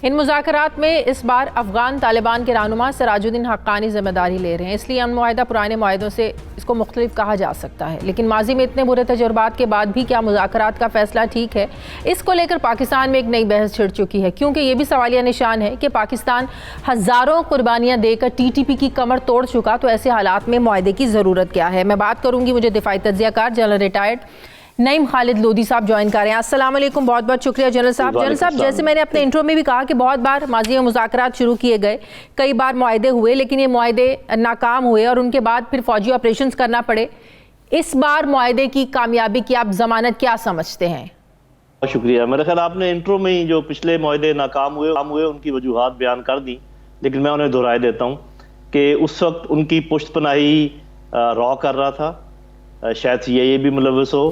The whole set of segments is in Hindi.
इन मुज़ाकरात में इस बार अफ़गान तालिबान के रहनुमा सिराजुद्दीन हक्कानी ज़िम्मेदारी ले रहे हैं, इसलिए अमन मुआहिदा पुराने मुआहिदों से इसको मुख्तलिफ कहा जा सकता है। लेकिन माजी में इतने बुरे तजुर्बात के बाद भी क्या मुज़ाकरात का फ़ैसला ठीक है, इसको लेकर पाकिस्तान में एक नई बहस छिड़ चुकी है, क्योंकि ये भी सवालिया निशान है कि पाकिस्तान हज़ारों कुर्बानियाँ देकर TTP की कमर तोड़ चुका, तो ऐसे हालात में मुआहिदे की ज़रूरत क्या है। मैं बात करूँगी, मुझे दिफाई तज्ज़ियाकार जनरल रिटायर्ड नईम खालिद लोधी साहब ज्वाइन कर रहे हैं। अस्सलाम वालेकुम, बहुत बहुत शुक्रिया जनरल साहब। जनरल साहब, जैसे मैंने अपने इंट्रो में भी कहा कि बहुत बार माजी में मुज़ाकरात शुरू किए गए, कई बार मुआहिदे हुए, लेकिन ये मुआहिदे नाकाम हुए और उनके बाद फिर फौजी ऑपरेशंस करना पड़े। इस बार मुआहिदे की कामयाबी की आप जमानत क्या समझते हैं? बहुत शुक्रिया। मेरे ख्याल आपने इंट्रो में ही जो पिछले मुआहिदे नाकाम हुए उनकी वजूहात बयान कर दी, लेकिन मैं उन्हें दोहराए देता हूँ कि उस वक्त उनकी पुश्तपनाही रॉ कर रहा था, शायद CIA भी मुलव्वस हो,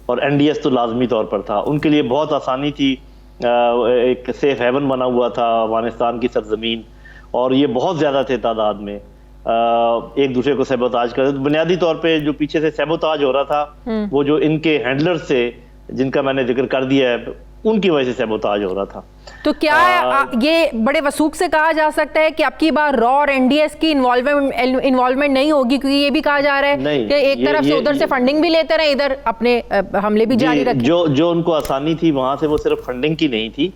और NDS तो लाजमी तौर पर था। उनके लिए बहुत आसानी थी, एक सेफ हेवन बना हुआ था अफगानिस्तान की सरजमीन, और ये बहुत ज़्यादा थे तादाद में, एक दूसरे को सैबोताज कर। बुनियादी तौर पे जो पीछे से सैबोताज हो रहा था वो जो इनके हैंडलर्स थे, जिनका मैंने जिक्र कर दिया है, उनकी वजह से सैबोताज हो रहा था। तो क्या ये बड़े वसूख से कहा जा सकता है कि अब की बार रॉ और NDS की इन्वॉल्वमेंट नहीं होगी, क्योंकि ये भी कहा जा रहा है कि एक तरफ से उधर से फंडिंग भी लेते रहे, इधर अपने हमले भी जारी रखे। जो उनको आसानी थी वहां से, वो सिर्फ फंडिंग की नहीं थी,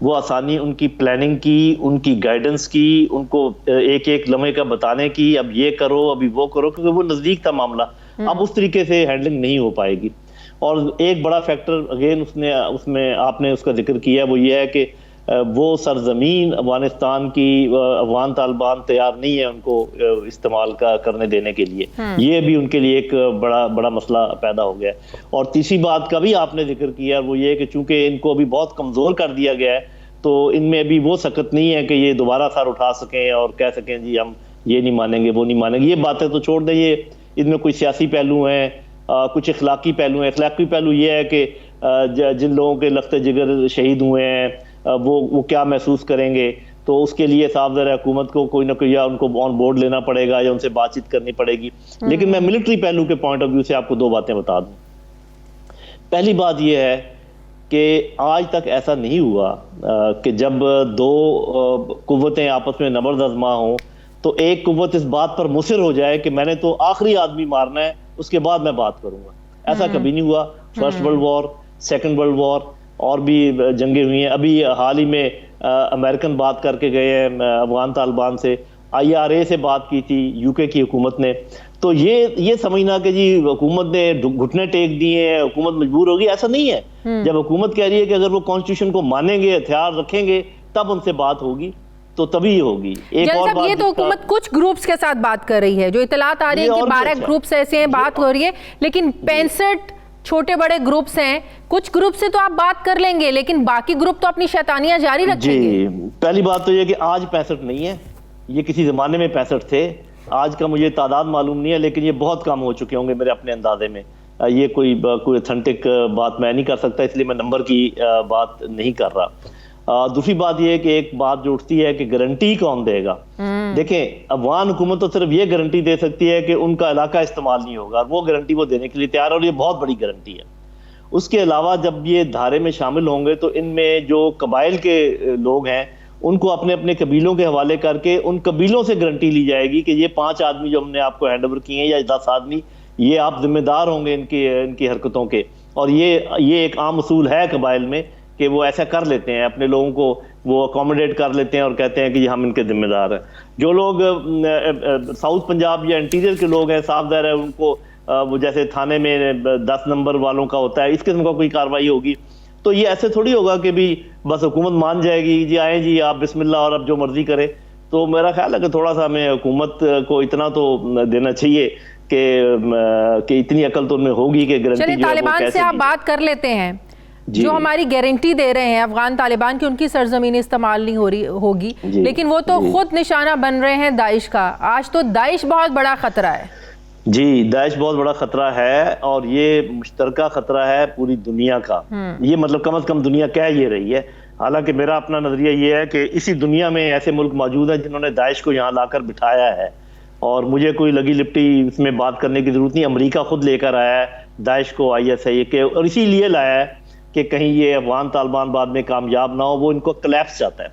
वो आसानी उनकी प्लानिंग की, उनकी गाइडेंस की, उनको एक एक लम्हे का बताने की, अब ये करो, अभी वो करो, क्योंकि वो नजदीक था मामला। अब उस तरीके से हैंडलिंग नहीं हो पाएगी। और एक बड़ा फैक्टर अगेन उसमें आपने उसका जिक्र किया, वो ये है कि वो सरजमीन अफगानिस्तान की अफगान तालिबान तैयार नहीं है उनको इस्तेमाल करने देने के लिए। ये भी उनके लिए एक बड़ा मसला पैदा हो गया। और तीसरी बात का भी आपने जिक्र किया, वो ये कि चूंकि इनको अभी बहुत कमजोर कर दिया गया है, तो इनमें अभी वो सकत नहीं है कि ये दोबारा सर उठा सकें और कह सकें जी हम ये नहीं मानेंगे, वो नहीं मानेंगे। ये बातें तो छोड़ दें, ये इनमें कोई सियासी पहलू हैं, कुछ इखलाकी पहलू हैं। इखलाकी पहलू ये है कि जिन लोगों के लख्ते जिगर शहीद हुए हैं वो क्या महसूस करेंगे, तो उसके लिए साफ ज़रा हुकूमत को कोई ना कोई या उनको ऑन बोर्ड लेना पड़ेगा या उनसे बातचीत करनी पड़ेगी। लेकिन मैं मिलिट्री पहलू के पॉइंट ऑफ व्यू से आपको दो बातें बता दूं। पहली बात यह है कि आज तक ऐसा नहीं हुआ कि जब दो कुव्वतें आपस में नबर्द आज़मा हों तो एक कुव्वत इस बात पर मुसिर हो जाए कि मैंने तो आखिरी आदमी मारना है, उसके बाद मैं बात करूंगा। ऐसा कभी नहीं हुआ। First world war, second world war और भी जंगें हुई हैं। अभी हाल ही में अमेरिकन बात करके गए हैं अफगान तालिबान से, IRA से बात की थी UK की हुकूमत ने। तो ये समझना कि जी हुकूमत ने घुटने टेक दिए हैं, हुकूमत मजबूर होगी, ऐसा नहीं है। जब हुकूमत कह रही है कि अगर वो कॉन्स्टिट्यूशन को मानेंगे, हथियार रखेंगे, तब उनसे बात होगी, तो तभी होगी। एक और बात, ये तो हुकूमत कुछ ग्रुप्स के साथ बात कर रही है, जो इतलात आ रही है कि 12 ग्रुप्स ऐसे हैं, बात हो रही है, लेकिन 65 छोटे बड़े ग्रुप्स हैं। कुछ ग्रुप से तो आप बात कर लेंगे, लेकिन बाकी ग्रुप तो अपनी शैतानियां जारी रखेंगे। जी, पहली बात तो ये कि आज 65 नहीं है, ये किसी जमाने में 65 थे। आज का मुझे तादाद मालूम नहीं है, लेकिन ये बहुत कम हो चुके होंगे मेरे अपने अंदाजे में। ये कोई ऑथेंटिक बात मैं नहीं कर सकता, इसलिए मैं नंबर की बात नहीं कर रहा। दूसरी बात यह है कि एक बात जो उठती है कि गारंटी कौन देगा। देखें, अफगान हुकूमत तो सिर्फ ये गारंटी दे सकती है कि उनका इलाका इस्तेमाल नहीं होगा, वो गारंटी वो देने के लिए तैयार है, और ये बहुत बड़ी गारंटी है। उसके अलावा जब ये धारे में शामिल होंगे तो इनमें जो कबाइल के लोग हैं उनको अपने अपने कबीलों के हवाले करके उन कबीलों से गारंटी ली जाएगी कि ये 5 आदमी जो हमने आपको हैंड ओवर किए हैं या 10 आदमी, ये आप जिम्मेदार होंगे इनकी हरकतों के। और ये एक आम उसूल है कबाइल में कि वो ऐसा कर लेते हैं, अपने लोगों को वो अकोमोडेट कर लेते हैं और कहते हैं कि हम इनके जिम्मेदार हैं। जो लोग साउथ पंजाब या इंटीरियर के लोग हैं, साफ ज़ाहिर है उनको वो जैसे थाने में 10 नंबर वालों का होता है, इस किस्म का कोई कार्रवाई होगी, तो ये ऐसे थोड़ी होगा कि भी बस हुकूमत मान जाएगी, जी आए जी आप बिस्मिल्लाह और अब जो मर्जी करे। तो मेरा ख्याल है कि थोड़ा सा हमें हुकूमत को इतना तो देना चाहिए कि इतनी अकल तो उनमें होगी कि गारंटी जो तालिबान से आप बात कर लेते हैं, जो हमारी गारंटी दे रहे हैं अफगान तालिबान की उनकी सरजमीन इस्तेमाल नहीं हो रही होगी, लेकिन वो तो खुद निशाना बन रहे हैं दाइश का। आज तो दाइश बहुत बड़ा खतरा है। जी, दाइश बहुत बड़ा खतरा है, और ये मुश्तरका खतरा है पूरी दुनिया का। ये मतलब कम से कम दुनिया कह ये रही है। हालांकि मेरा अपना नजरिया ये है कि इसी दुनिया में ऐसे मुल्क मौजूद हैं जिन्होंने दाइश को यहाँ लाकर बिठाया है, और मुझे कोई लगी लिपटी इसमें बात करने की जरूरत नहीं। अमेरिका खुद लेकर आया है दाइश को ISI के, और इसीलिए लाया है कि कहीं ये अफगान तालिबान बाद में कामयाब ना हो, वो इनको कोलैप्स चाहता है।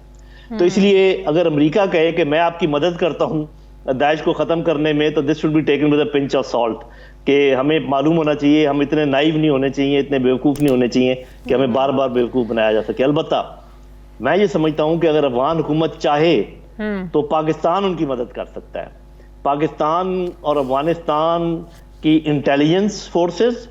तो इसलिए अगर अमेरिका कहे कि मैं आपकी मदद करता हूं दाइश को खत्म करने में, तो this should be taken with a pinch of salt, कि हमें मालूम होना चाहिए, हम इतने नाइव नहीं होने चाहिए, इतने बेवकूफ़ नहीं होने चाहिए कि हमें बार बार बेवकूफ़ बनाया जा सके। अलबत्ता मैं ये समझता हूं कि अगर अफगान हुकूमत चाहे तो पाकिस्तान उनकी मदद कर सकता है। पाकिस्तान और अफगानिस्तान की इंटेलिजेंस फोर्सेस,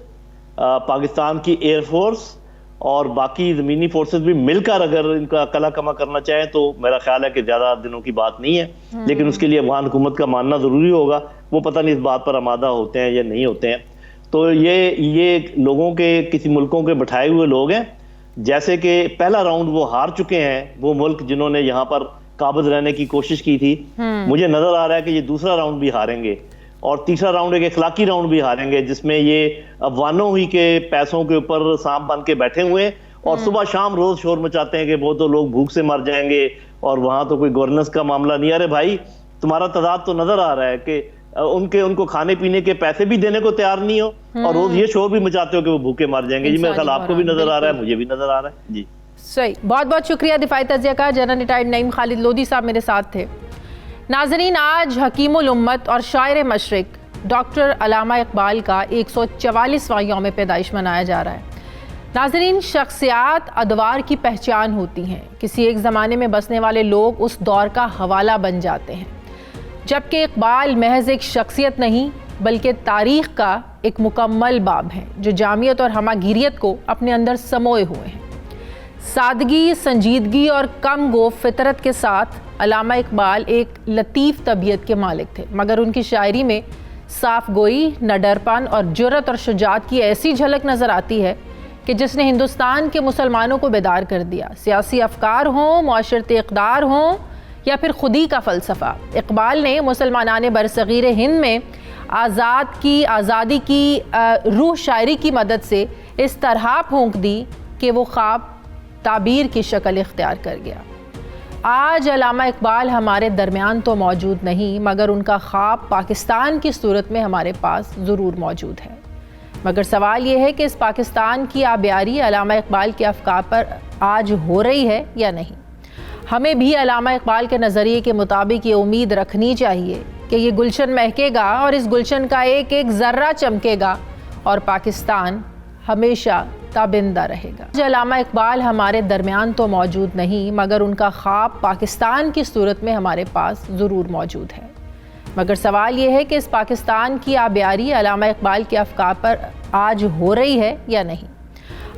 पाकिस्तान की एयरफोर्स और बाकी ज़मीनी फोर्सेस भी मिलकर अगर इनका कला कमा करना चाहे तो मेरा ख्याल है कि ज़्यादा दिनों की बात नहीं है। लेकिन उसके लिए अफगान हुकूमत का मानना ज़रूरी होगा। वो पता नहीं इस बात पर आमादा होते हैं या नहीं होते हैं। तो ये लोगों के, किसी मुल्कों के बैठाए हुए लोग हैं। जैसे कि पहला राउंड वो हार चुके हैं, वो मुल्क जिन्होंने यहाँ पर काबिज रहने की कोशिश की थी। मुझे नज़र आ रहा है कि ये दूसरा राउंड भी हारेंगे और तीसरा राउंड एक इखलाकी राउंड भी हारेंगे, जिसमें ये अफगानों ही के पैसों के ऊपर सांप बन के बैठे हुए हैं और सुबह शाम रोज शोर मचाते हैं कि वो तो लोग भूख से मर जाएंगे और वहां तो कोई गवर्नेंस का मामला नहीं। अरे भाई, तुम्हारा तदाद तो नजर आ रहा है कि उनको खाने पीने के पैसे भी देने को तैयार नहीं हो और रोज ये शोर भी मचाते हो कि वो भूखे मर जाएंगे। जी मेरा ख्याल आपको भी नजर आ रहा है, मुझे भी नजर आ रहा है। जी सही, बहुत बहुत शुक्रिया दिफाई तज़िया का। जनरल रिटायर्ड नईम खालिद लोधी साहब मेरे साथ थे। नाजरीन, आज हकीमुल उम्मत और शायर मशरिक डॉक्टर अल्लामा इकबाल का 144वां यौम पैदाइश मनाया जा रहा है। नाजरीन, शख्सियात अदवार की पहचान होती हैं। किसी एक ज़माने में बसने वाले लोग उस दौर का हवाला बन जाते हैं, जबकि इकबाल महज एक शख्सियत नहीं बल्कि तारीख़ का एक मुकम्मल बाब है जो जामियत और हमागिरियत को अपने अंदर समोए हुए हैं। सादगी, संजीदगी और कम गो फितरत के साथ अल्लामा इकबाल एक लतीफ़ तबीयत के मालिक थे, मगर उनकी शायरी में साफ गोई, नडरपन और जुर्रत और शुजात की ऐसी झलक नज़र आती है कि जिसने हिंदुस्तान के मुसलमानों को बेदार कर दिया। सियासी अफकार हों, मुआशरती इक़दार हों या फिर खुदी का फ़लसफ़ा, इकबाल ने मुसलमानाने बरसग़ीर हिंद में आज़ादी की रूह शायरी की मदद से इस तरह फूंक दी कि वो ख्वाब ताबीर की शक्ल इख्तियार कर गया। आज अल्लामा इकबाल हमारे दरमियान तो मौजूद नहीं, मगर उनका ख्वाब पाकिस्तान की सूरत में हमारे पास ज़रूर मौजूद है। मगर सवाल ये है कि इस पाकिस्तान की आबियारी अल्लामा इकबाल के अफ़कार पर आज हो रही है या नहीं। हमें भी अल्लामा इकबाल के नज़रिए के मुताबिक ये उम्मीद रखनी चाहिए कि ये गुलशन महकेगा और इस गुलशन का एक एक ज़र्रा चमकेगा और पाकिस्तान हमेशा ताबिंदा रहेगा। अल्लामा इकबाल हमारे दरमियान तो मौजूद नहीं, मगर उनका ख्वाब पाकिस्तान की सूरत में हमारे पास ज़रूर मौजूद है। मगर सवाल ये है कि इस पाकिस्तान की आबियारी अल्लामा इकबाल के अफ़कार पर आज हो रही है या नहीं।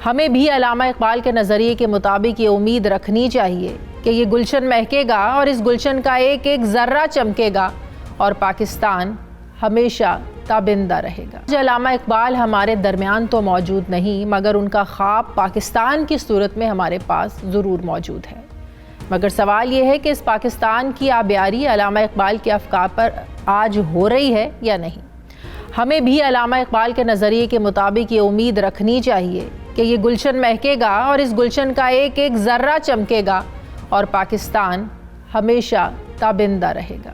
हमें भी अल्लामा इकबाल के नज़रिए के मुताबिक ये उम्मीद रखनी चाहिए कि ये गुलशन महकेगा और इस गुलशन का एक एक ज़र्रा चमकेगा और पाकिस्तान हमेशा ताबिंदा रहेगा। अल्लामा इकबाल हमारे दरमियान तो मौजूद नहीं, मगर उनका ख्वाब पाकिस्तान की सूरत में हमारे पास ज़रूर मौजूद है। मगर सवाल ये है कि इस पाकिस्तान की आबियारी अल्लामा इकबाल के अफ़कार पर आज हो रही है या नहीं। हमें भी अल्लामा इकबाल के नज़रिए के मुताबिक ये उम्मीद रखनी चाहिए कि ये गुलशन महकेगा और इस गुलशन का एक एक ज़र्रा चमकेगा और पाकिस्तान हमेशा ताबिंदा रहेगा।